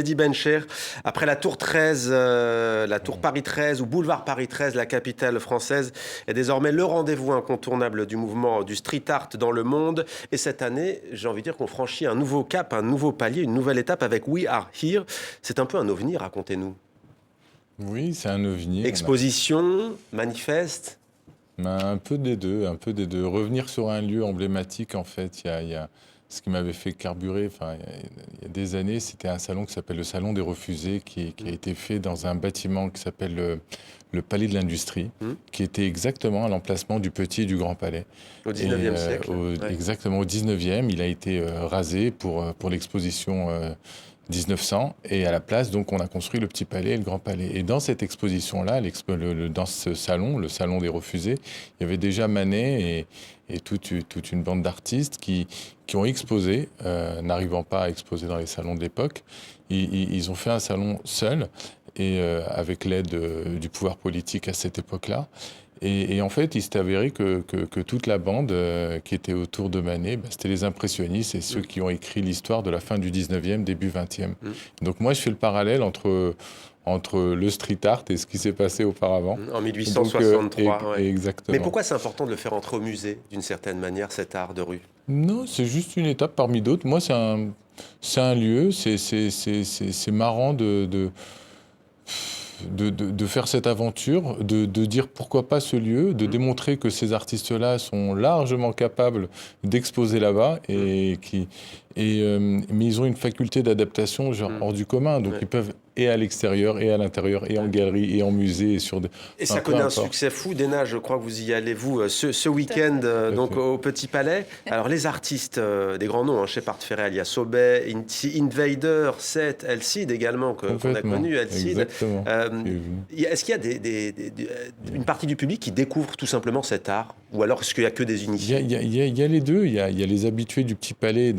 Mehdi Bencher, après la Tour 13, la Tour Paris 13 ou Boulevard Paris 13, la capitale française est désormais le rendez-vous incontournable du mouvement du street art dans le monde. Et cette année, j'ai envie de dire qu'on franchit un nouveau cap, un nouveau palier, une nouvelle étape avec We Are Here. C'est un peu un ovni, racontez-nous. Oui, c'est un ovni. Exposition, manifeste. Un peu des deux, un peu des deux. Revenir sur un lieu emblématique, en fait, il y a ce qui m'avait fait carburer, enfin, il y a des années, c'était un salon qui s'appelle le Salon des Refusés, qui a été fait dans un bâtiment qui s'appelle le Palais de l'Industrie, qui était exactement à l'emplacement du Petit et du Grand Palais. Au 19e siècle. Exactement, au 19e, il a été rasé pour l'exposition 1900, et à la place, donc, on a construit le Petit Palais et le Grand Palais. Et dans cette exposition-là, dans ce salon, le Salon des Refusés, il y avait déjà Manet et toute une bande d'artistes qui ont exposé, n'arrivant pas à exposer dans les salons de l'époque. Ils ont fait un salon seul, et avec l'aide du pouvoir politique à cette époque-là. Et en fait, il s'est avéré que toute la bande qui était autour de Manet, c'était les impressionnistes et ceux qui ont écrit l'histoire de la fin du 19e, début 20e. Donc moi, je fais le parallèle entre le street art et ce qui s'est passé auparavant. En 1863, Donc, exactement. Mais pourquoi c'est important de le faire entrer au musée, d'une certaine manière, cet art de rue? Non, c'est juste une étape parmi d'autres. Moi, c'est un lieu, c'est marrant de faire cette aventure, de dire pourquoi pas ce lieu, de démontrer que ces artistes-là sont largement capables d'exposer là-bas, mais ils ont une faculté d'adaptation hors du commun, donc ils peuvent et à l'extérieur, et à l'intérieur, et en galerie, et en musée, et ça connaît un succès fou. Déna, je crois que vous y allez, vous, ce week-end, donc au Petit Palais. Alors, les artistes, des grands noms, Shepard Fairey, il y a Sobey, Invader, Seth, El Cid également, qu'on a connu, El Cid. Est-ce qu'il y a une partie du public qui découvre tout simplement cet art? Ou alors est-ce qu'il n'y a que des initiés? Il y a les deux. Il y a les habitués du Petit Palais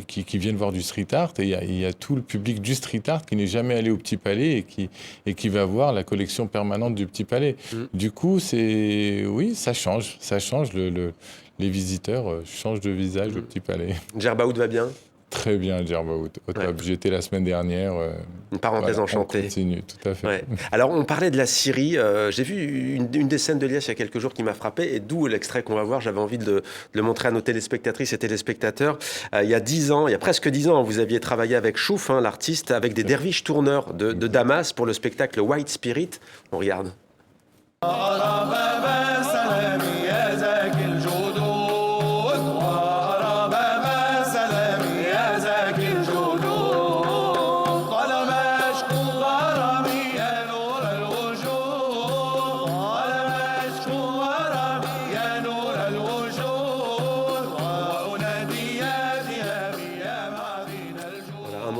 qui viennent voir du street art, et il y a tout le public du street art qui n'est jamais allé au Petit Palais et qui va voir la collection permanente du Petit Palais. Du coup, ça change. Ça change. Les visiteurs changent de visage au Petit Palais. Djerbaoud va bien? Très bien, Djerbaoud. Au top. J'y étais la semaine dernière. Une parenthèse enchantée. On continue, tout à fait. Alors, on parlait de la Syrie. J'ai vu une des scènes de Liesse il y a quelques jours qui m'a frappé, et d'où l'extrait qu'on va voir. J'avais envie de le montrer à nos téléspectatrices et téléspectateurs. Il y a presque 10 ans, vous aviez travaillé avec Chouf, l'artiste, avec des derviches tourneurs de Damas pour le spectacle White Spirit. On regarde.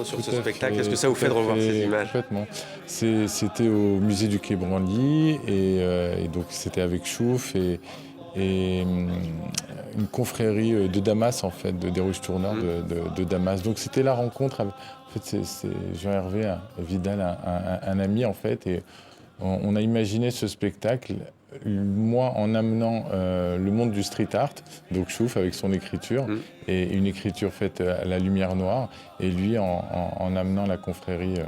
Sur ce spectacle, est-ce que ça vous fait de revoir ces images? Complètement. C'était au musée du Quai Branly, et donc c'était avec Chouf et une confrérie de Damas, en fait, des rouges tourneurs de Damas. Donc c'était la rencontre avec, en fait, c'est Jean-Hervé Vidal, un ami, en fait, et on a imaginé ce spectacle, moi en amenant le monde du street art, donc Chouf avec son écriture, et une écriture faite à la lumière noire, et lui en amenant la confrérie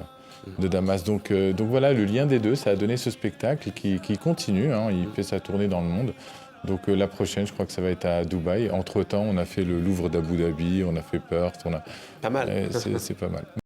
de Damas. Donc voilà, le lien des deux, ça a donné ce spectacle qui continue, il fait sa tournée dans le monde. Donc la prochaine, je crois que ça va être à Dubaï. Entre-temps, on a fait le Louvre d'Abu Dhabi, on a fait Perth, Pas mal. C'est pas mal.